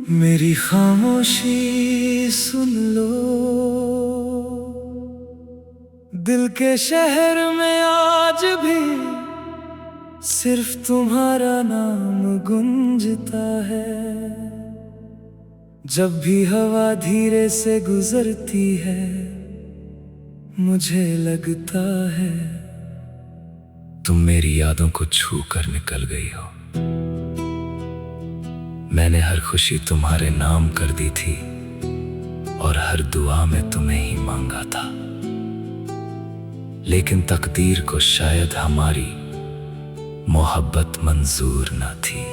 मेरी खामोशी सुन लो, दिल के शहर में आज भी सिर्फ तुम्हारा नाम गूंजता है। जब भी हवा धीरे से गुजरती है, मुझे लगता है तुम मेरी यादों को छू कर निकल गई हो। मैंने हर खुशी तुम्हारे नाम कर दी थी और हर दुआ में तुम्हें ही मांगा था, लेकिन तकदीर को शायद हमारी मोहब्बत मंजूर न थी।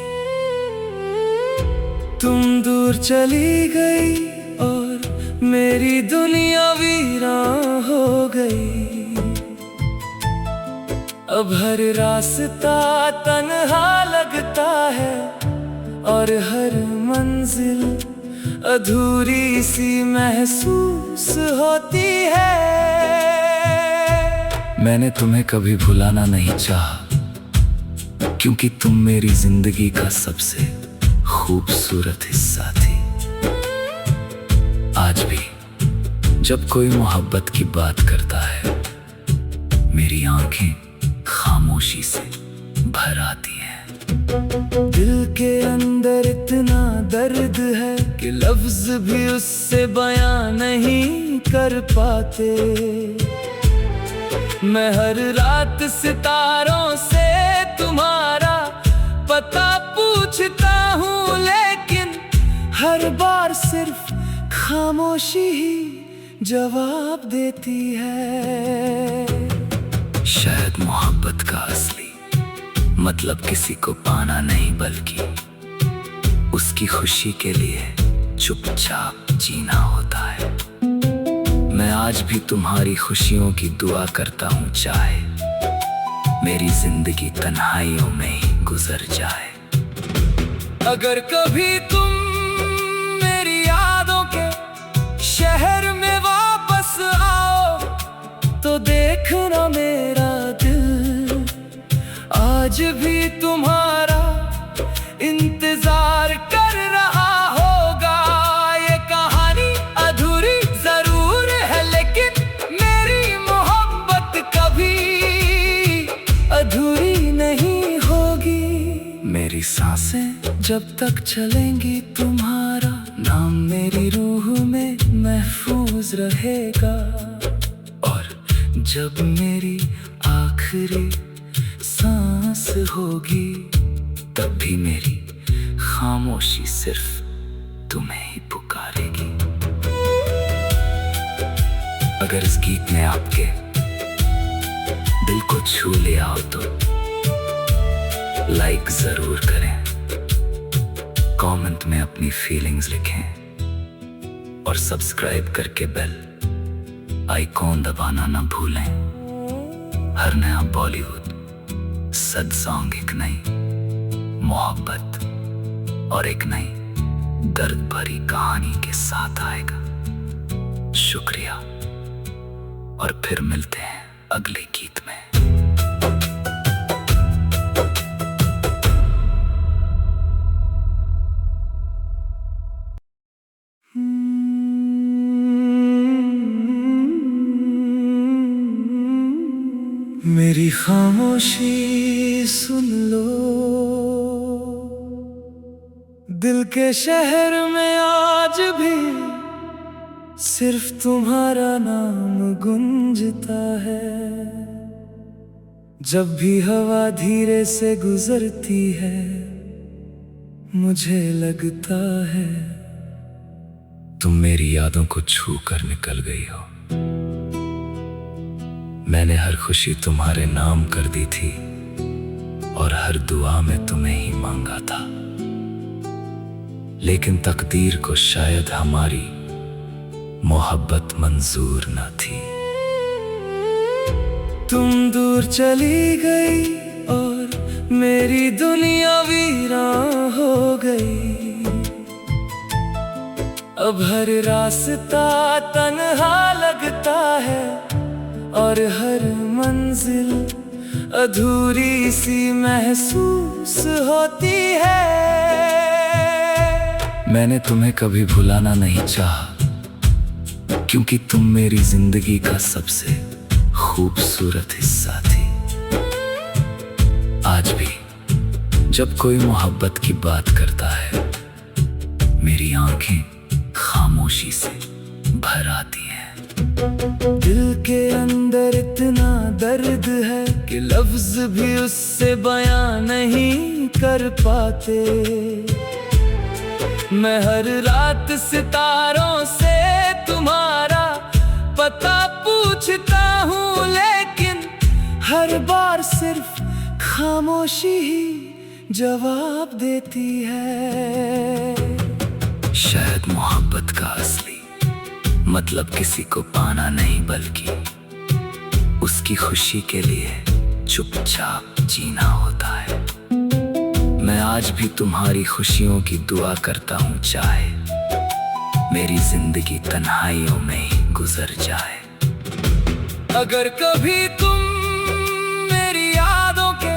तुम दूर चली गई और मेरी दुनिया वीरान हो गई। अब हर रास्ता तन्हा लगता है और हर मंजिल अधूरी सी महसूस होती है। मैंने तुम्हें कभी भुलाना नहीं चाहा, क्योंकि तुम मेरी जिंदगी का सबसे खूबसूरत हिस्सा थी। आज भी जब कोई मोहब्बत की बात करता है, मेरी आंखें खामोशी से भर आती हैं। दिल के अंदर इतना दर्द है कि लफ्ज भी उससे बयां नहीं कर पाते। मैं हर रात सितारों से तुम्हारा पता पूछता हूँ, लेकिन हर बार सिर्फ खामोशी ही जवाब देती है। शायद मोहब्बत का असली मतलब किसी को पाना नहीं, बल्कि उसकी खुशी के लिए चुपचाप जीना होता है। मैं आज भी तुम्हारी खुशियों की दुआ करता हूँ, चाहे मेरी जिंदगी तन्हाइयों में ही गुजर जाए। अगर कभी तुम मेरी यादों के शहर में वापस आओ, तो देखना मेरा दिल आज भी तुम्हारा इंतजार कर रहा होगा। ये कहानी अधूरी जरूर है, लेकिन मेरी मोहब्बत कभी अधूरी नहीं होगी। मेरी सांसें जब तक चलेंगी, तुम्हारा नाम मेरी रूह में महफूज रहेगा। और जब मेरी आखिरी सांस होगी, तब भी मेरी खामोशी सिर्फ तुम्हें ही पुकारेगी। अगर इस गीत ने आपके दिल को छू लिया हो, तो लाइक जरूर करें, कमेंट में अपनी फीलिंग्स लिखें और सब्सक्राइब करके बेल आइकॉन दबाना ना भूलें। हर नया बॉलीवुड सद सॉन्ग एक नई मोहब्बत और एक नई दर्द भरी कहानी के साथ आएगा। शुक्रिया, और फिर मिलते हैं अगले गीत में। मेरी खामोशी सुन लो, दिल के शहर में आज भी सिर्फ तुम्हारा नाम गूंजता है। जब भी हवा धीरे से गुजरती है, मुझे लगता है तुम मेरी यादों को छू कर निकल गई हो। मैंने हर खुशी तुम्हारे नाम कर दी थी और हर दुआ में तुम्हें ही मांगा था, लेकिन तकदीर को शायद हमारी मोहब्बत मंजूर न थी। तुम दूर चली गई और मेरी दुनिया वीरान हो गई। अब हर रास्ता तन्हा लगता है और हर मंजिल अधूरी सी महसूस होती है। मैंने तुम्हें कभी भुलाना नहीं चाहा, क्योंकि तुम मेरी जिंदगी का सबसे खूबसूरत हिस्सा थी। आज भी जब कोई मोहब्बत की बात करता है, मेरी आंखें खामोशी से भर आती हैं। दिल के अंदर इतना दर्द है कि लफ्ज भी उससे बयां नहीं कर पाते। मैं हर रात सितारों से तुम्हारा पता पूछता हूँ, लेकिन हर बार सिर्फ खामोशी ही जवाब देती है। शायद मोहब्बत का असली मतलब किसी को पाना नहीं, बल्कि उसकी खुशी के लिए चुपचाप जीना होता है। मैं आज भी तुम्हारी खुशियों की दुआ करता हूँ, चाहे मेरी जिंदगी तन्हाइयों में ही गुजर जाए। अगर कभी तुम मेरी यादों के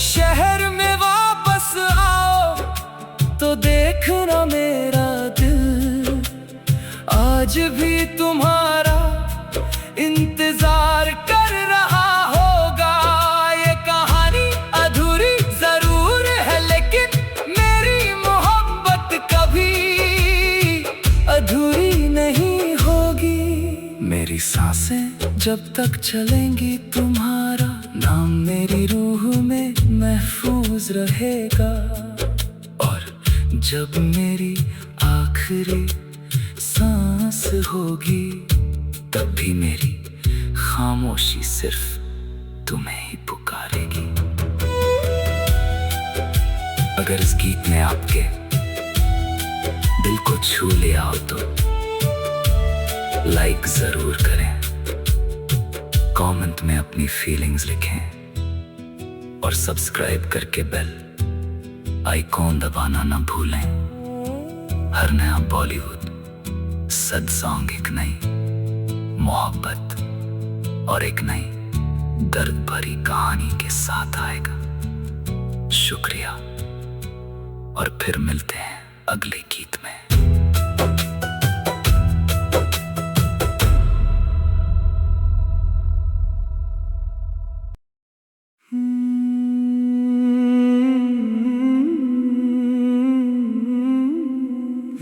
शहर में वापस आओ, तो देखना मेरा दिल आज भी तुम्हारा इंतजार कर रहा होगा। ये कहानी अधूरी जरूर है, लेकिन मेरी मोहब्बत कभी अधूरी नहीं होगी। मेरी सांसें जब तक चलेंगी, तुम्हारा नाम मेरी रूह में महफूज रहेगा। और जब मेरी आखिरी सांस होगी, तब भी मेरी खामोशी सिर्फ तुम्हें ही पुकारेगी। अगर इस गीत ने आपके दिल को छू लिया हो तो लाइक जरूर करें, कमेंट में अपनी फीलिंग्स लिखें और सब्सक्राइब करके बेल आइकॉन दबाना ना भूलें। हर नया बॉलीवुड सद सॉन्ग एक नई मोहब्बत और एक नई दर्द भरी कहानी के साथ आएगा। शुक्रिया, और फिर मिलते हैं अगले गीत में।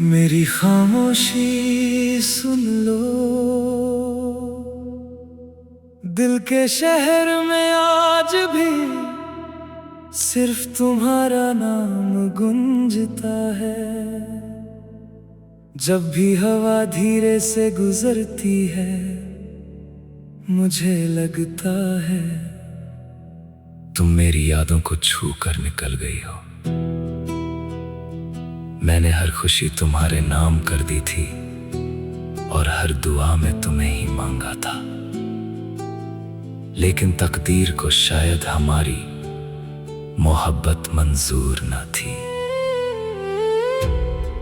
मेरी खामोशी सुन लो, दिल के शहर में आज भी सिर्फ तुम्हारा नाम गूंजता है। जब भी हवा धीरे से गुजरती है, मुझे लगता है तुम मेरी यादों को छू कर निकल गई हो। मैंने हर खुशी तुम्हारे नाम कर दी थी, और हर दुआ में तुम्हें ही मांगा था। लेकिन तकदीर को शायद हमारी मोहब्बत मंजूर न थी।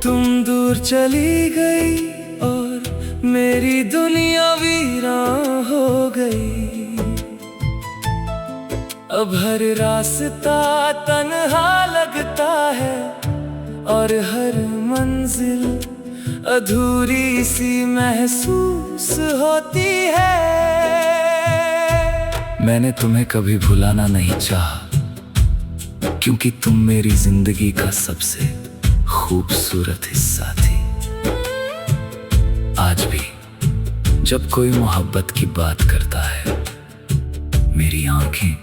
तुम दूर चली गई और मेरी दुनिया वीरान हो गई। अब हर रास्ता तन्हा लगता है, और हर मंजिल अधूरी सी महसूस होती है। मैंने तुम्हें कभी भुलाना नहीं चाहा, क्योंकि तुम मेरी जिंदगी का सबसे खूबसूरत हिस्सा थी। आज भी जब कोई मोहब्बत की बात करता है, मेरी आंखें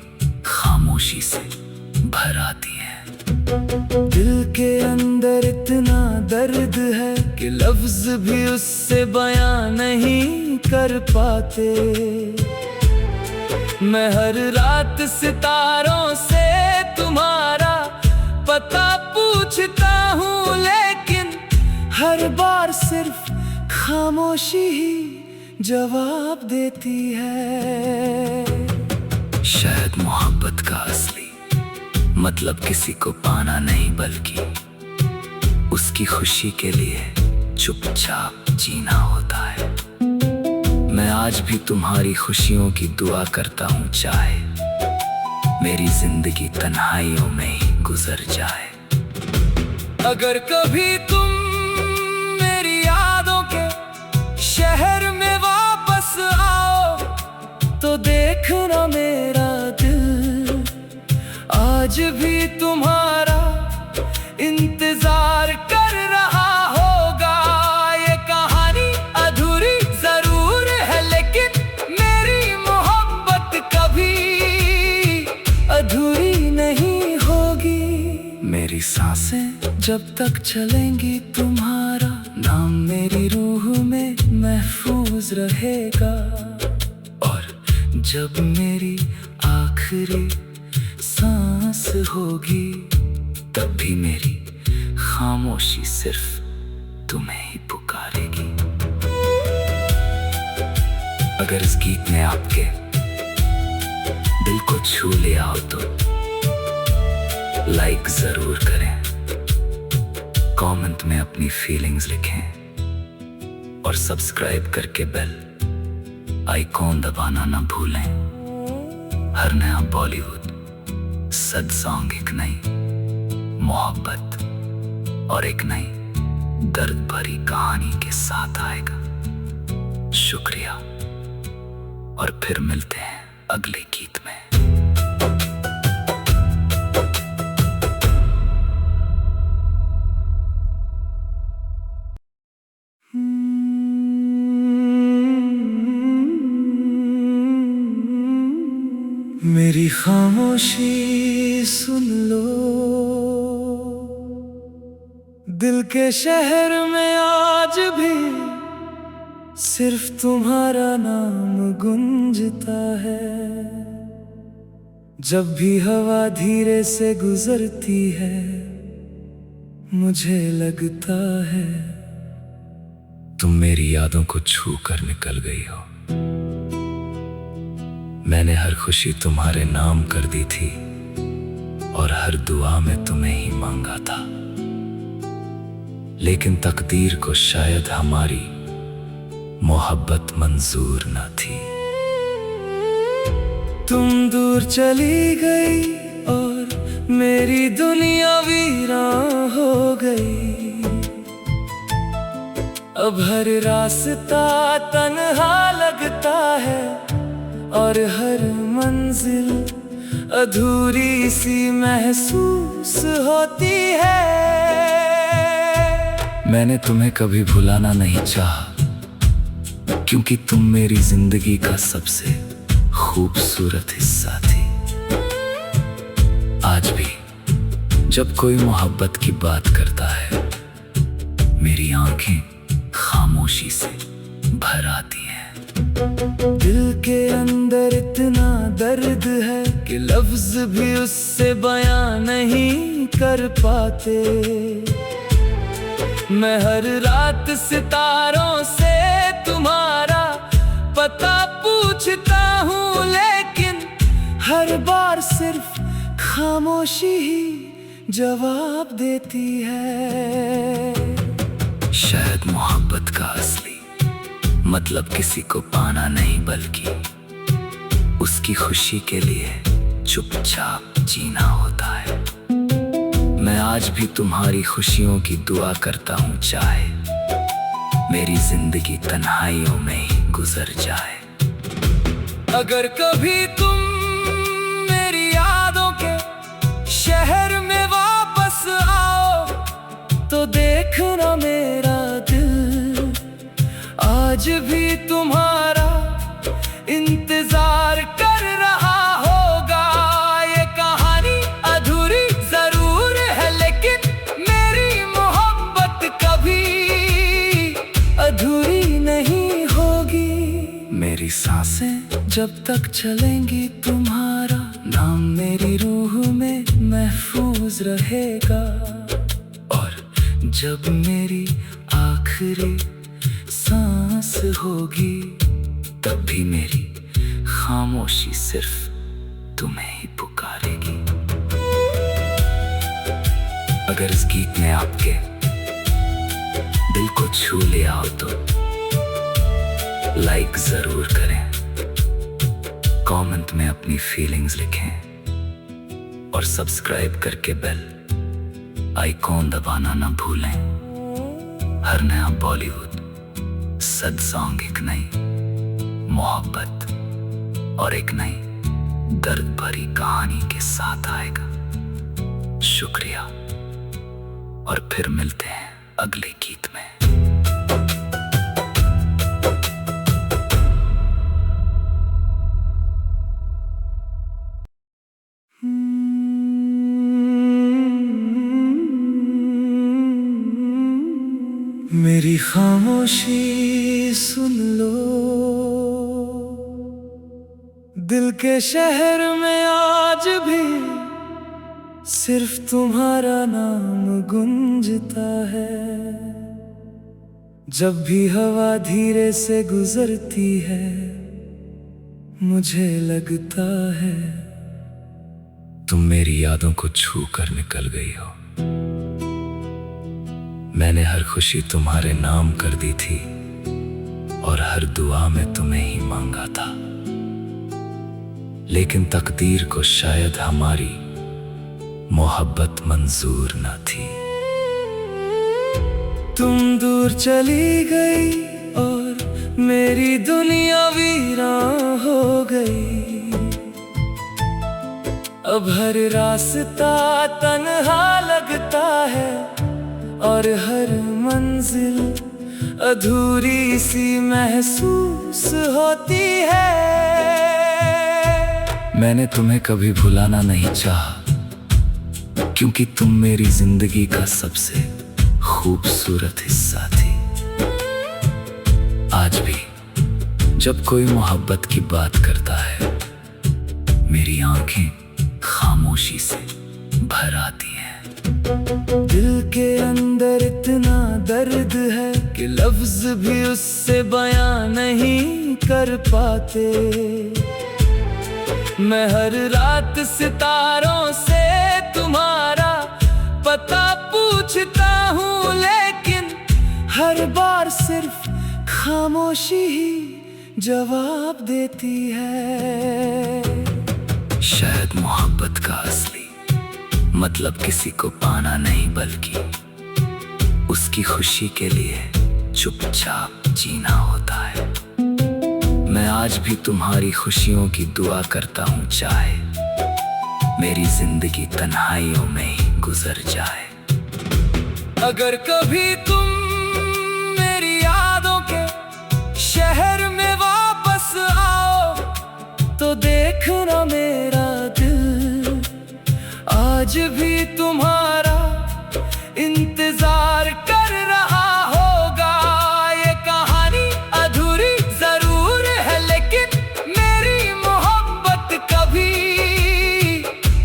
खामोशी से भर आती हैं। दिल के अंदर इतना दर्द है कि लफ्ज भी उससे बयां नहीं कर पाते। मैं हर रात सितारों से तुम्हारा पता पूछता हूँ, लेकिन हर बार सिर्फ खामोशी ही जवाब देती है। शायद मोहब्बत का असली मतलब किसी को पाना नहीं, बल्कि उसकी खुशी के लिए चुपचाप जीना होता है। मैं आज भी तुम्हारी खुशियों की दुआ करता हूँ, चाहे मेरी जिंदगी तन्हाइयों में ही गुजर जाए। अगर कभी तुम तो देखना मेरा दिल आज भी तुम्हारा इंतजार कर रहा होगा। ये कहानी अधूरी जरूर है, लेकिन मेरी मोहब्बत कभी अधूरी नहीं होगी। मेरी सांसें जब तक चलेंगी, तुम्हारा नाम मेरी रूह में महफूज रहेगा। और जब मेरी आखिरी सांस होगी, तब भी मेरी खामोशी सिर्फ तुम्हें ही पुकारेगी। अगर इस गीत ने आपके दिल को छू लिया हो तो लाइक जरूर करें, कमेंट में अपनी फीलिंग्स लिखें और सब्सक्राइब करके बेल आइकॉन दबाना ना भूलें। हर नया बॉलीवुड सद सॉन्ग एक नई मोहब्बत और एक नई दर्द भरी कहानी के साथ आएगा। शुक्रिया, और फिर मिलते हैं अगले गीत में। मेरी खामोशी सुन लो, दिल के शहर में आज भी सिर्फ तुम्हारा नाम गूंजता है। जब भी हवा धीरे से गुजरती है, मुझे लगता है तुम मेरी यादों को छू कर निकल गई हो। मैंने हर खुशी तुम्हारे नाम कर दी थी, और हर दुआ में तुम्हें ही मांगा था। लेकिन तकदीर को शायद हमारी मोहब्बत मंजूर न थी। तुम दूर चली गई और मेरी दुनिया वीरान हो गई। अब हर रास्ता तन्हा लगता है, और हर मंजिल अधूरी सी महसूस होती है। मैंने तुम्हें कभी भुलाना नहीं चाहा, क्योंकि तुम मेरी जिंदगी का सबसे खूबसूरत हिस्सा थी। आज भी जब कोई मोहब्बत की बात करता है, मेरी आंखें खामोशी से भर आती हैं। दिल के अंदर इतना दर्द है कि लफ्ज भी उससे बयां नहीं कर पाते। मैं हर रात सितारों से तुम्हारा पता पूछता हूँ, लेकिन हर बार सिर्फ खामोशी ही जवाब देती है। शायद मोहब्बत का असली मतलब किसी को पाना नहीं, बल्कि उसकी खुशी के लिए चुपचाप जीना होता है। मैं आज भी तुम्हारी खुशियों की दुआ करता हूँ, चाहे मेरी जिंदगी तन्हाइयों में ही गुजर जाए। अगर कभी तुम मेरी यादों के शहर में वापस आओ, तो देखना मेरा दिल आज भी तुम्हारा इंतजार कर रहा होगा। ये कहानी अधूरी जरूर है, लेकिन मेरी मोहब्बत कभी अधूरी नहीं होगी। मेरी सांसें जब तक चलेंगी, तुम्हारा नाम मेरी रूह में महफूज रहेगा। और जब मेरी आखिरी सांस होगी, तब भी मेरी खामोशी सिर्फ तुम्हें ही पुकारेगी। अगर इस गीत ने आपके दिल को छू लिया हो तो लाइक जरूर करें, कमेंट में अपनी फीलिंग्स लिखें और सब्सक्राइब करके बेल आइकॉन दबाना ना भूलें। हर नया बॉलीवुड सद सॉन्ग एक नई मोहब्बत और एक नई दर्द भरी कहानी के साथ आएगा। शुक्रिया, और फिर मिलते हैं अगले गीत में। मेरी खामोशी सुन लो, दिल के शहर में आज भी सिर्फ तुम्हारा नाम गूंजता है। जब भी हवा धीरे से गुजरती है, मुझे लगता है तुम मेरी यादों को छू कर निकल गई हो। मैंने हर खुशी तुम्हारे नाम कर दी थी, और हर दुआ में तुम्हें ही मांगा था। लेकिन तकदीर को शायद हमारी मोहब्बत मंजूर न थी। तुम दूर चली गई और मेरी दुनिया वीरान हो गई। अब हर रास्ता तन्हा लगता है, और हर मंजिल अधूरी सी महसूस होती है। मैंने तुम्हें कभी भुलाना नहीं चाहा, क्योंकि तुम मेरी जिंदगी का सबसे खूबसूरत हिस्सा थी। आज भी जब कोई मोहब्बत की बात करता है, मेरी आंखें खामोशी से भर आती हैं। दिल के अंदर इतना दर्द है कि लफ्ज भी उससे बयां नहीं कर पाते। मैं हर रात सितारों से तुम्हारा पता पूछता हूँ, लेकिन हर बार सिर्फ खामोशी ही जवाब देती है। शायद मोहब्बत का असली मतलब किसी को पाना नहीं, बल्कि उसकी खुशी के लिए चुपचाप जीना होता है। मैं आज भी तुम्हारी खुशियों की दुआ करता हूँ, चाहे मेरी जिंदगी तन्हाइयों में ही गुजर जाए। अगर कभी तुम मेरी यादों के शहर में वापस आओ, तो देखना मेरा दिल आज भी तुम्हारा इंतजार कर रहा होगा। ये कहानी अधूरी जरूर है, लेकिन मेरी मोहब्बत कभी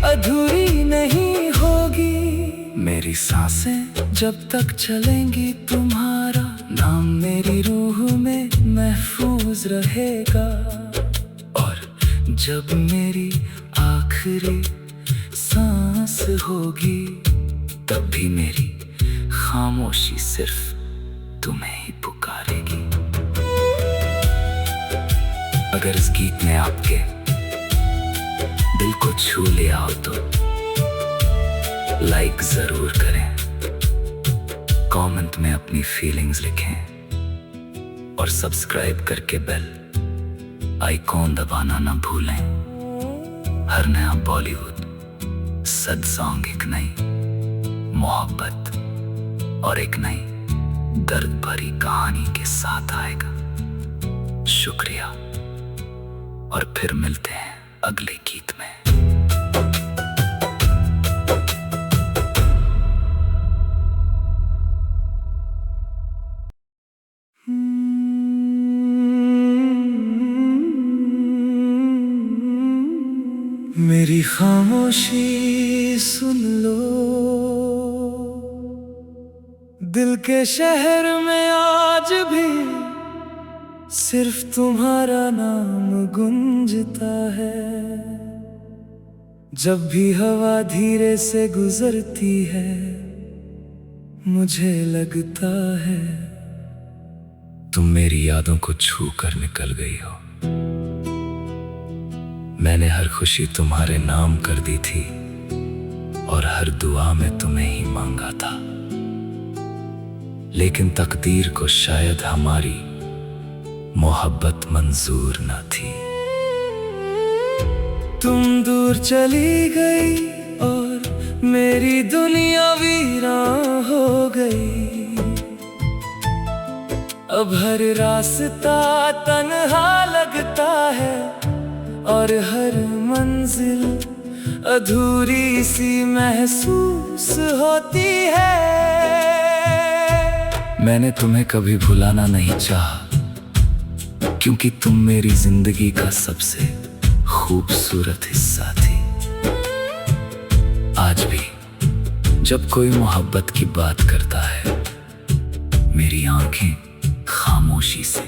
अधूरी नहीं होगी। मेरी सांसें जब तक चलेंगी, तुम्हारा नाम मेरी रूह में महफूज रहेगा। और जब मेरी आखिरी सांस होगी, तब भी मेरी खामोशी सिर्फ तुम्हें ही पुकारेगी। अगर इस गीत ने आपके दिल को छू लिया हो, तो लाइक जरूर करें, कमेंट में अपनी फीलिंग्स लिखें, और सब्सक्राइब करके बेल आइकॉन दबाना ना भूलें। हर नया बॉलीवुड सद सॉन्ग एक नई मोहब्बत और एक नई दर्द भरी कहानी के साथ आएगा। शुक्रिया, और फिर मिलते हैं अगले गीत में। मेरी खामोशी सुन लो, दिल के शहर में आज भी सिर्फ तुम्हारा नाम गूंजता है। जब भी हवा धीरे से गुजरती है, मुझे लगता है तुम मेरी यादों को छू कर निकल गई हो। मैंने हर खुशी तुम्हारे नाम कर दी थी, और हर दुआ में तुम्हें ही मांगा था। लेकिन तकदीर को शायद हमारी मोहब्बत मंजूर न थी। तुम दूर चली गई और मेरी दुनिया वीरान हो गई। अब हर रास्ता तन्हा लगता है और हर मंजिल अधूरी सी महसूस होती है। मैंने तुम्हें कभी भुलाना नहीं चाहा, क्योंकि तुम मेरी जिंदगी का सबसे खूबसूरत हिस्सा थी। आज भी जब कोई मोहब्बत की बात करता है, मेरी आंखें खामोशी से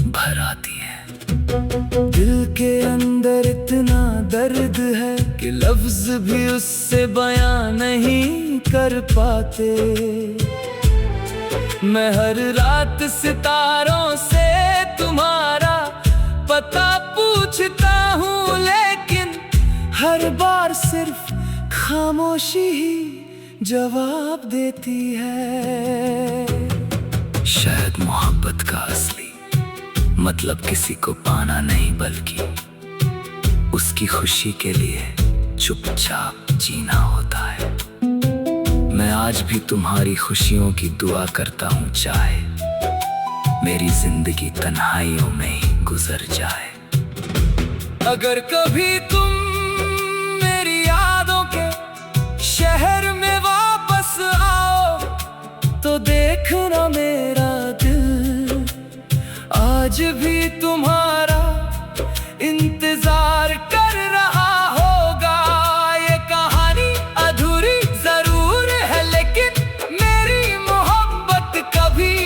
भर आती हैं। दिल के अंदर इतना दर्द है कि लफ्ज भी उससे बयां नहीं कर पाते। मैं हर रात सितारों से तुम्हारा पता पूछता हूँ, लेकिन हर बार सिर्फ खामोशी ही जवाब देती है। शायद मोहब्बत का असली मतलब किसी को पाना नहीं, बल्कि उसकी खुशी के लिए चुपचाप जीना होता है। मैं आज भी तुम्हारी खुशियों की दुआ करता हूँ, चाहे मेरी जिंदगी तन्हाइयों में ही गुजर जाए। अगर कभी तुम मेरी यादों के शहर में वापस आओ, तो देखना मेरा दिल आज भी तुम्हारा इंतजार कर रहा होगा। ये कहानी अधूरी जरूर है, लेकिन मेरी मोहब्बत कभी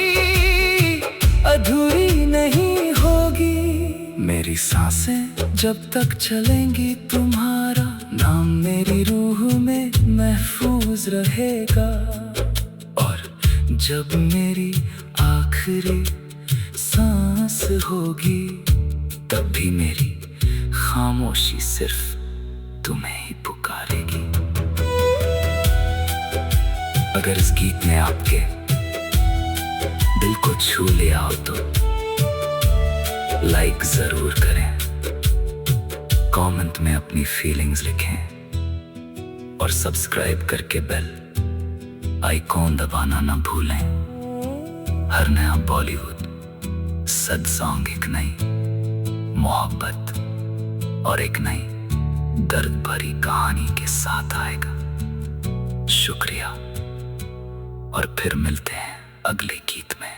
अधूरी नहीं होगी। मेरी सांसें जब तक चलेंगी, तुम्हारा नाम मेरी रूह में महफूज रहेगा। और जब मेरी आखिरी सांस होगी, तब भी मेरी खामोशी सिर्फ तुम्हें ही पुकारेगी। अगर इस गीत ने आपके दिल को छू लिया हो, तो लाइक जरूर करें, कमेंट में अपनी फीलिंग्स लिखें और सब्सक्राइब करके बेल आइकॉन दबाना ना भूलें। हर नया बॉलीवुड सद सॉन्ग एक नई मोहब्बत और एक नई दर्द भरी कहानी के साथ आएगा। शुक्रिया, और फिर मिलते हैं अगले गीत में।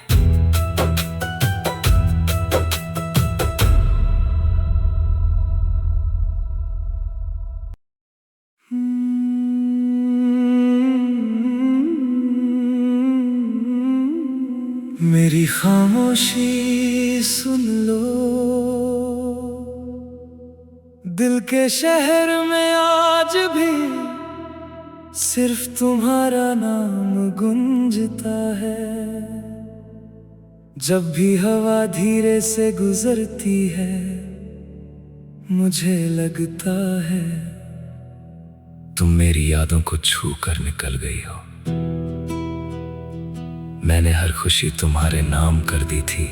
मेरी खामोशी सुन लो, दिल के शहर में आज भी सिर्फ तुम्हारा नाम गूंजता है। जब भी हवा धीरे से गुजरती है, मुझे लगता है तुम मेरी यादों को छू कर निकल गई हो। मैंने हर खुशी तुम्हारे नाम कर दी थी,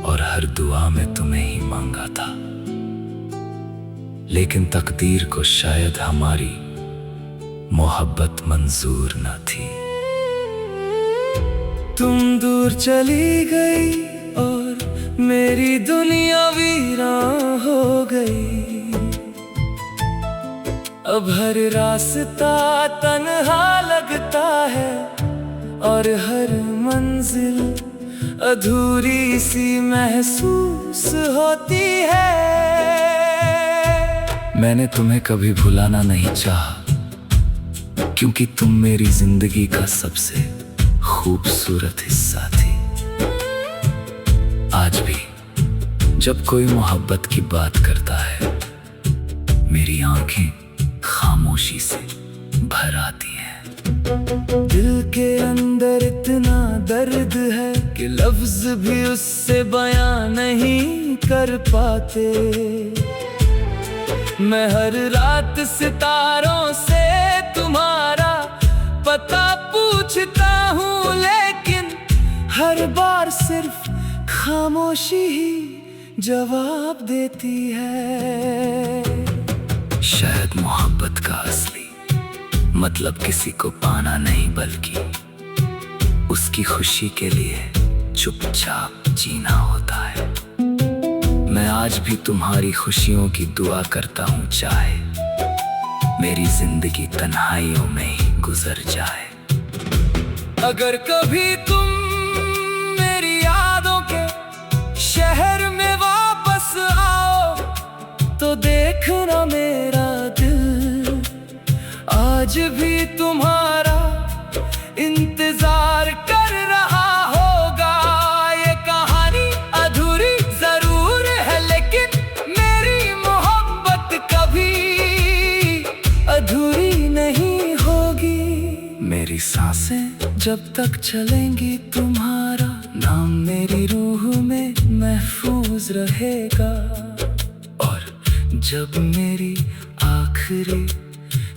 और हर दुआ में तुम्हें ही मांगा था। लेकिन तकदीर को शायद हमारी मोहब्बत मंजूर न थी। तुम दूर चली गई और मेरी दुनिया वीरान हो गई। अब हर रास्ता तन्हा लगता है और हर मंजिल अधूरी सी महसूस होती है। मैंने तुम्हें कभी भुलाना नहीं चाहा, क्योंकि तुम मेरी जिंदगी का सबसे खूबसूरत हिस्सा थी। आज भी जब कोई मोहब्बत की बात करता है, मेरी आंखें खामोशी से भर आती हैं। दिल के अंदर इतना दर्द है कि लफ्ज भी उससे बयां नहीं कर पाते। मैं हर रात सितारों से तुम्हारा पता पूछता हूँ, लेकिन हर बार सिर्फ खामोशी ही जवाब देती है। शायद मोहब्बत का असली मतलब किसी को पाना नहीं बल्कि उसकी खुशी के लिए चुपचाप जीना होता है। मैं आज भी तुम्हारी खुशियों की दुआ करता हूँ, चाहे मेरी जिंदगी तन्हाइयों में ही गुजर जाए। अगर कभी तुम मेरी यादों के शहर में वापस आओ तो देखना मेरा दिल आज भी तुम्हारा इंतजार कर रहा होगा। ये कहानी अधूरी जरूर है लेकिन मेरी मोहब्बत कभी अधूरी नहीं होगी। मेरी सांसें जब तक चलेंगी तुम्हारा नाम मेरी रूह में महफूज रहेगा। और जब मेरी आखिरी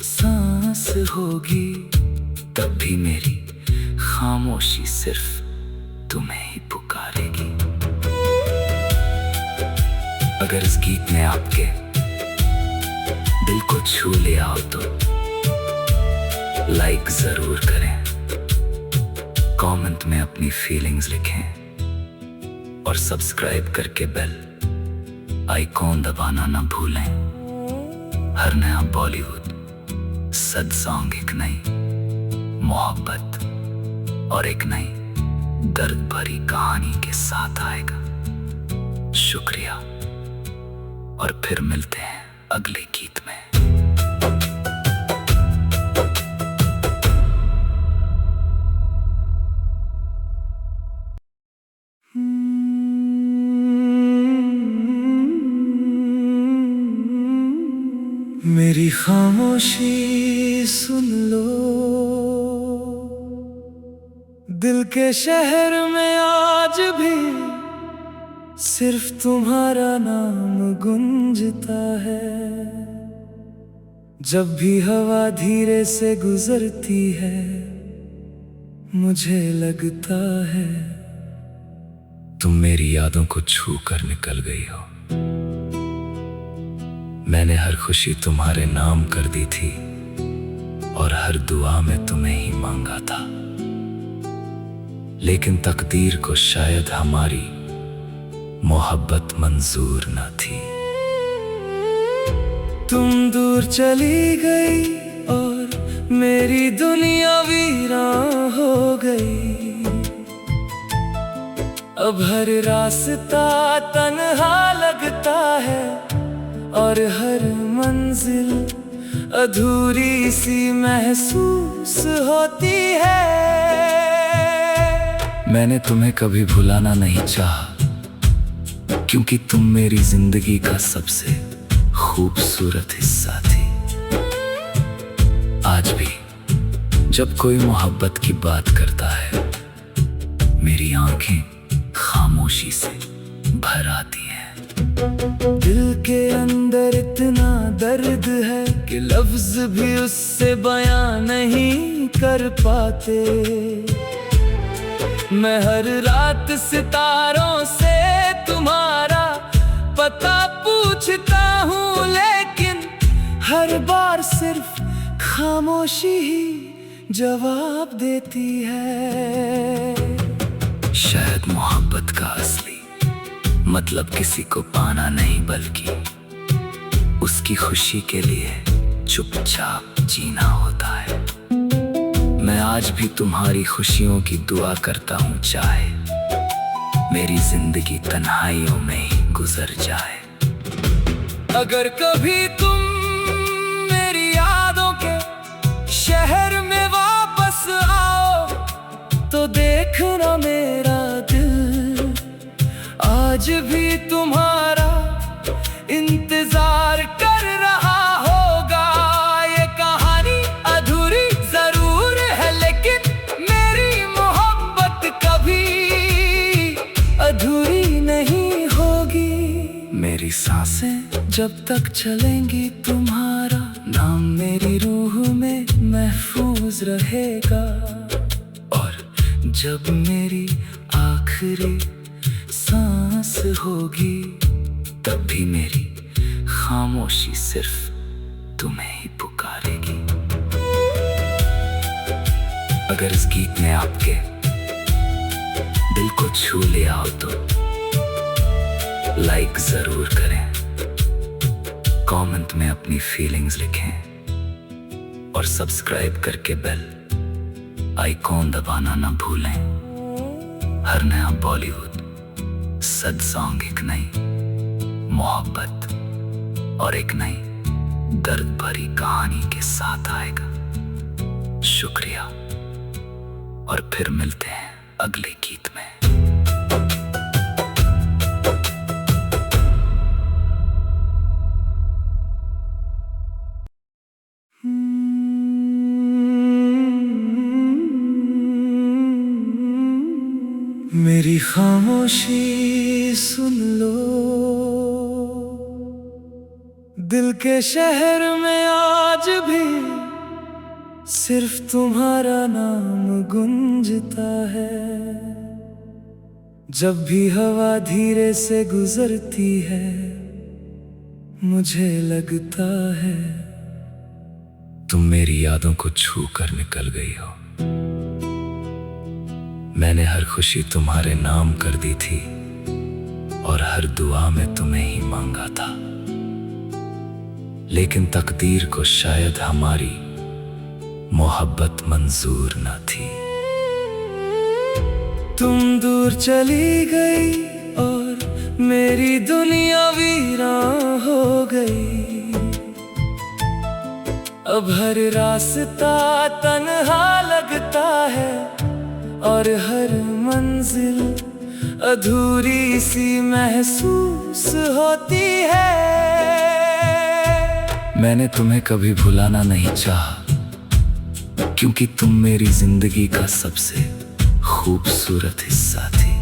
सांस होगी तब भी मेरी खामोशी सिर्फ तुम्हें ही पुकारेगी। अगर इस गीत ने आपके दिल को छू लिया हो तो लाइक जरूर करें, कमेंट में अपनी फीलिंग्स लिखें और सब्सक्राइब करके बेल आइकॉन दबाना ना भूलें। हर नया बॉलीवुड सद सॉन्ग एक नई मोहब्बत और एक नई दर्द भरी कहानी के साथ आएगा। शुक्रिया और फिर मिलते हैं अगले गीत में। मेरी खामोशी सुन लो, दिल के शहर में आज भी सिर्फ तुम्हारा नाम गूंजता है। जब भी हवा धीरे से गुजरती है मुझे लगता है तुम मेरी यादों को छू कर निकल गई हो। मैंने हर खुशी तुम्हारे नाम कर दी थी और हर दुआ में तुम्हें ही मांगा था, लेकिन तकदीर को शायद हमारी मोहब्बत मंजूर न थी। तुम दूर चली गई और मेरी दुनिया वीरान हो गई। अब हर रास्ता तन्हा लगता है और हर मंजिल अधूरी सी महसूस होती है। मैंने तुम्हें कभी भुलाना नहीं चाहा क्योंकि तुम मेरी जिंदगी का सबसे खूबसूरत हिस्सा थी। आज भी जब कोई मोहब्बत की बात करता है मेरी आंखें खामोशी से भर आती हैं। दिल के अंदर इतना दर्द है कि लफ्ज भी उससे बयां नहीं कर पाते। मैं हर रात सितारों से तुम्हारा पता पूछता हूँ लेकिन हर बार सिर्फ खामोशी ही जवाब देती है। शायद मोहब्बत का असली मतलब किसी को पाना नहीं बल्कि उसकी खुशी के लिए चुपचाप जीना होता है। मैं आज भी तुम्हारी खुशियों की दुआ करता हूँ, चाहे मेरी जिंदगी तन्हाइयों में ही गुजर जाए। अगर कभी तुम मेरी यादों के शहर में वापस आओ तो देखना मेरा दिल आज भी तुम्हारा इंतजार कर रहा होगा। ये कहानी अधूरी जरूर है लेकिन मेरी मोहब्बत कभी अधूरी नहीं होगी। मेरी सांसें जब तक चलेंगी तुम्हारा नाम मेरी रूह में महफूज रहेगा। और जब मेरी आखिरी सांस होगी तब भी मेरी खामोशी सिर्फ तुम्हें ही पुकारेगी। अगर इस गीत ने आपके दिल को छू लिया हो तो लाइक जरूर करें, कमेंट में अपनी फीलिंग्स लिखें और सब्सक्राइब करके बेल आइकॉन दबाना ना भूलें। हर नया बॉलीवुड सद सॉन्ग एक नई मोहब्बत और एक नई दर्द भरी कहानी के साथ आएगा। शुक्रिया और फिर मिलते हैं अगले गीत में। मेरी खामोशी सुन लो, दिल के शहर में आज भी सिर्फ तुम्हारा नाम गूंजता है। जब भी हवा धीरे से गुजरती है मुझे लगता है तुम मेरी यादों को छू कर निकल गई हो। मैंने हर खुशी तुम्हारे नाम कर दी थी और हर दुआ में तुम्हें ही मांगा था, लेकिन तकदीर को शायद हमारी मोहब्बत मंजूर न थी। तुम दूर चली गई और मेरी दुनिया वीरान हो गई। अब हर रास्ता तन्हा लगता है और हर मंजिल अधूरी सी महसूस होती है। मैंने तुम्हें कभी भुलाना नहीं चाहा, क्योंकि तुम मेरी जिंदगी का सबसे खूबसूरत हिस्सा थी।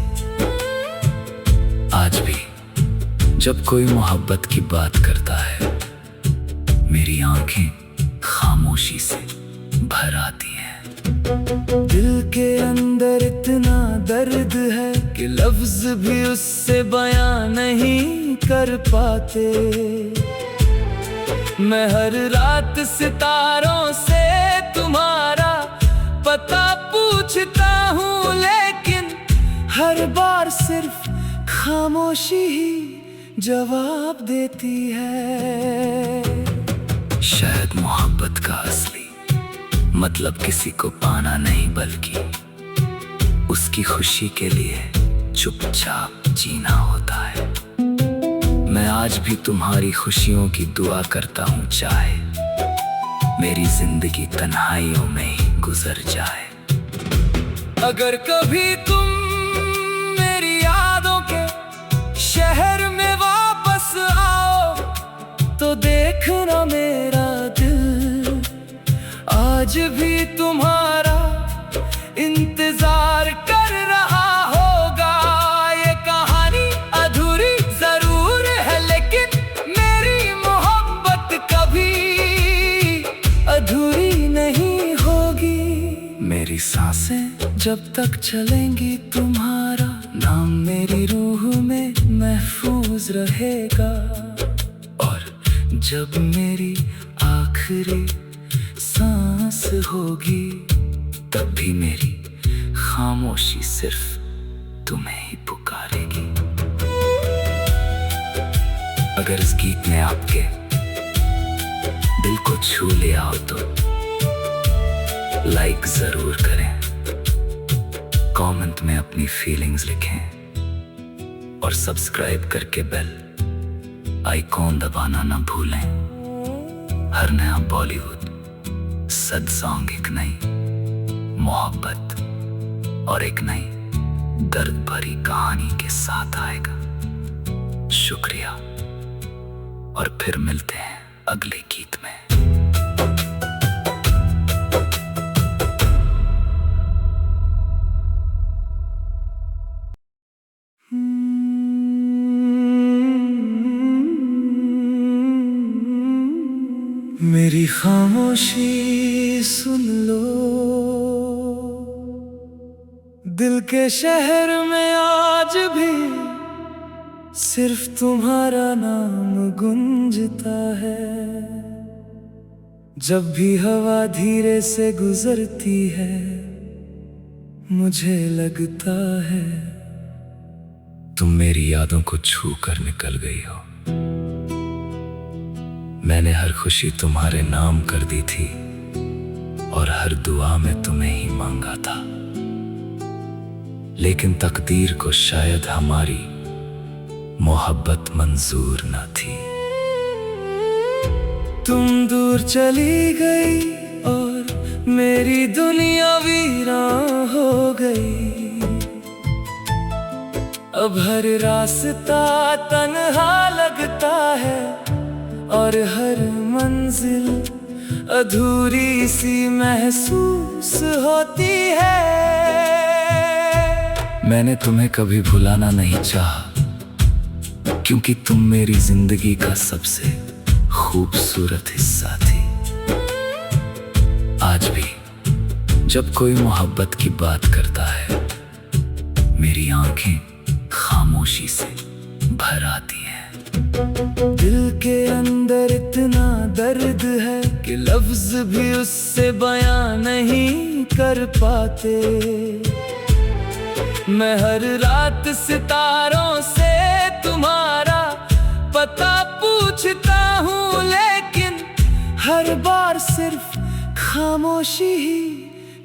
आज भी जब कोई मोहब्बत की बात करता है मेरी आंखें खामोशी से भर आती हैं। दिल के अंदर इतना दर्द है कि लफ्ज भी उससे बयां नहीं कर पाते। मैं हर रात सितारों से तुम्हारा पता पूछता हूँ, लेकिन हर बार सिर्फ खामोशी ही जवाब देती है। शायद मोहब्बत का असली मतलब किसी को पाना नहीं, बल्कि उसकी खुशी के लिए चुपचाप जीना होता है। मैं आज भी तुम्हारी खुशियों की दुआ करता हूँ, चाहे मेरी जिंदगी तन्हाइयों में ही गुजर जाए। अगर कभी तुम मेरी यादों के शहर में वापस आओ तो देखना मेरा दिल आज भी तुम्हारा इंतजार कर रहा होगा। ये कहानी अधूरी जरूर है, लेकिन मेरी मोहब्बत कभी अधूरी नहीं होगी। मेरी सांसें जब तक चलेंगी तुम्हारा नाम मेरी रूह में महफूज रहेगा। और जब मेरी आखिरी सांस होगी तब भी मेरी खामोशी सिर्फ तुम्हें ही पुकारेगी। अगर इस गीत ने आपके दिल को छू लिया हो तो लाइक जरूर करें, कमेंट में अपनी फीलिंग्स लिखें और सब्सक्राइब करके बेल आइकॉन दबाना ना भूलें। हर नया बॉलीवुड सद सॉन्ग एक नई मोहब्बत और एक नई दर्द भरी कहानी के साथ आएगा। शुक्रिया और फिर मिलते हैं अगले गीत में। मेरी खामोशी सुन लो, दिल के शहर में आज भी सिर्फ तुम्हारा नाम गूंजता है। जब भी हवा धीरे से गुजरती है मुझे लगता है तुम मेरी यादों को छू कर निकल गई हो। मैंने हर खुशी तुम्हारे नाम कर दी थी और हर दुआ में तुम्हें ही मांगा था, लेकिन तकदीर को शायद हमारी मोहब्बत मंजूर न थी। तुम दूर चली गई और मेरी दुनिया वीरान हो गई। अब हर रास्ता तन्हा लगता है और हर मंजिल अधूरी सी महसूस होती है। मैंने तुम्हें कभी भुलाना नहीं चाहा, क्योंकि तुम मेरी जिंदगी का सबसे खूबसूरत हिस्सा थी। आज भी जब कोई मोहब्बत की बात करता है मेरी आंखें खामोशी से भर आती हैं। दिल के अंदर इतना दर्द है कि लफ्ज भी उससे बयां नहीं कर पाते। मैं हर रात सितारों से तुम्हारा पता पूछता हूँ, लेकिन हर बार सिर्फ खामोशी ही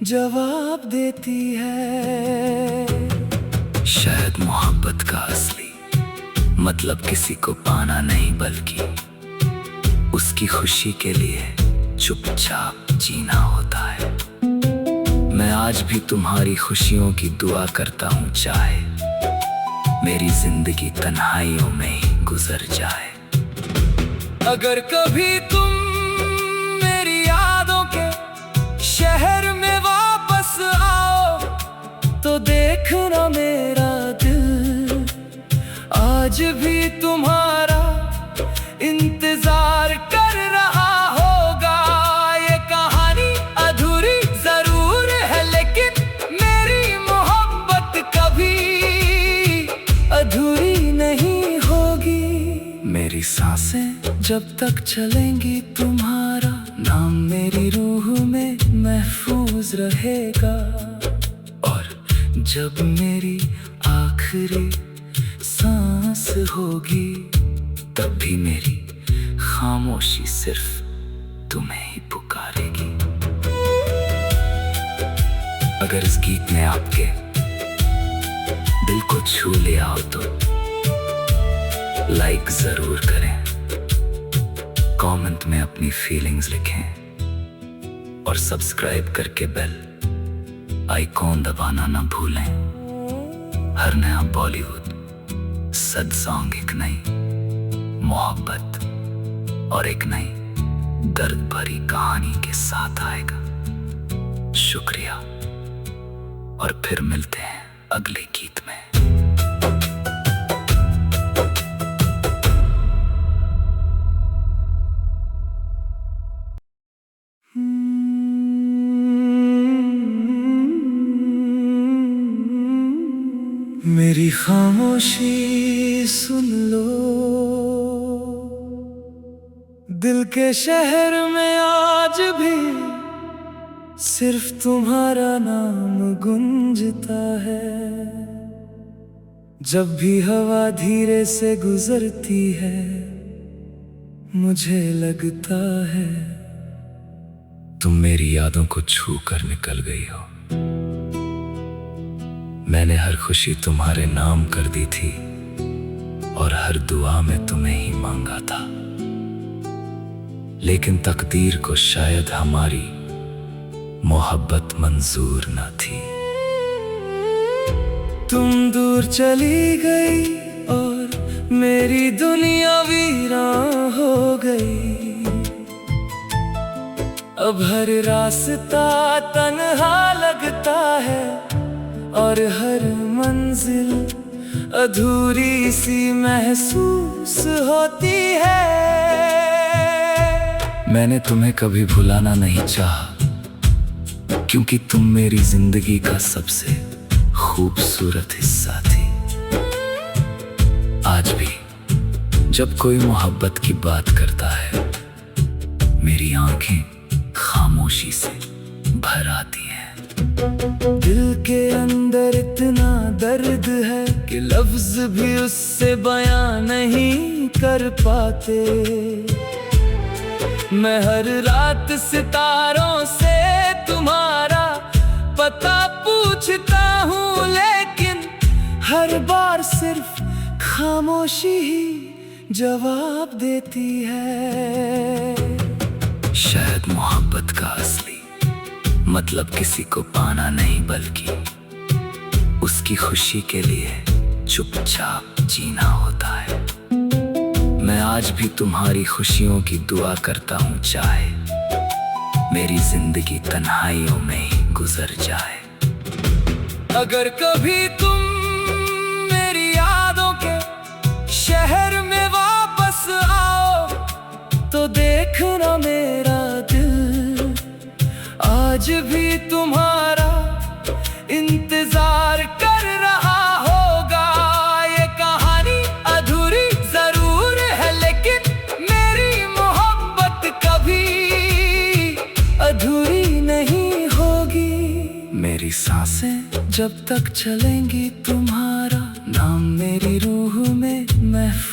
जवाब देती है। शायद मोहब्बत का असली मतलब किसी को पाना नहीं, बल्कि उसकी खुशी के लिए चुपचाप जीना होता है। मैं आज भी तुम्हारी खुशियों की दुआ करता हूँ, चाहे मेरी जिंदगी तन्हाइयों में ही गुजर जाए। अगर कभी तुम मेरी यादों के शहर में वापस आओ तो देखना मेरा दिल आज भी तुम्हारा इंतजार कर रहा होगा। ये कहानी अधूरी जरूर है, लेकिन मेरी मोहब्बत कभी अधूरी नहीं होगी। मेरी सांसें जब तक चलेंगी तुम्हारा नाम मेरी रूह में महफूज रहेगा। और जब मेरी आखिरी सांस होगी तब भी मेरी खामोशी सिर्फ तुम्हें ही पुकारेगी। अगर इस गीत ने आपके दिल को छू लिया हो तो लाइक जरूर करें, कमेंट में अपनी फीलिंग्स लिखें और सब्सक्राइब करके बेल आइकॉन दबाना ना भूलें। हर नया बॉलीवुड सद सॉन्ग एक नई मोहब्बत और एक नई दर्द भरी कहानी के साथ आएगा। शुक्रिया और फिर मिलते हैं अगले गीत में। मेरी खामोशी सुन लो, दिल के शहर में आज भी सिर्फ तुम्हारा नाम गूंजता है। जब भी हवा धीरे से गुजरती है मुझे लगता है तुम मेरी यादों को छू कर निकल गई हो। मैंने हर खुशी तुम्हारे नाम कर दी थी और हर दुआ में तुम्हें ही मांगा था, लेकिन तकदीर को शायद हमारी मोहब्बत मंजूर न थी। तुम दूर चली गई और मेरी दुनिया वीरान हो गई। अब हर रास्ता तन्हा लगता है और हर मंजिल अधूरी सी महसूस होती है। मैंने तुम्हें कभी भुलाना नहीं चाहा, क्योंकि तुम मेरी जिंदगी का सबसे खूबसूरत हिस्सा थी। आज भी जब कोई मोहब्बत की बात करता है मेरी आंखें खामोशी से भर आती हैं। दिल के अंदर इतना दर्द है कि लफ्ज भी उससे बयां नहीं कर पाते। मैं हर रात सितारों से तुम्हारा पता पूछता हूँ, लेकिन हर बार सिर्फ खामोशी ही जवाब देती है। शायद मोहब्बत का असली मतलब किसी को पाना नहीं, बल्कि उसकी खुशी के लिए चुपचाप जीना होता है। मैं आज भी तुम्हारी खुशियों की दुआ करता हूँ, चाहे मेरी जिंदगी तन्हाइयों में ही गुजर जाए। अगर कभी तुम मेरी यादों के शहर में वापस आओ, तो देखना मेरा दिल आज भी तुम्हारा इंतजार कर रहा होगा। ये कहानी अधूरी जरूर है, लेकिन मेरी मोहब्बत कभी अधूरी नहीं होगी। मेरी सांसें जब तक चलेंगी, तुम्हारा नाम मेरी रूह में महफूज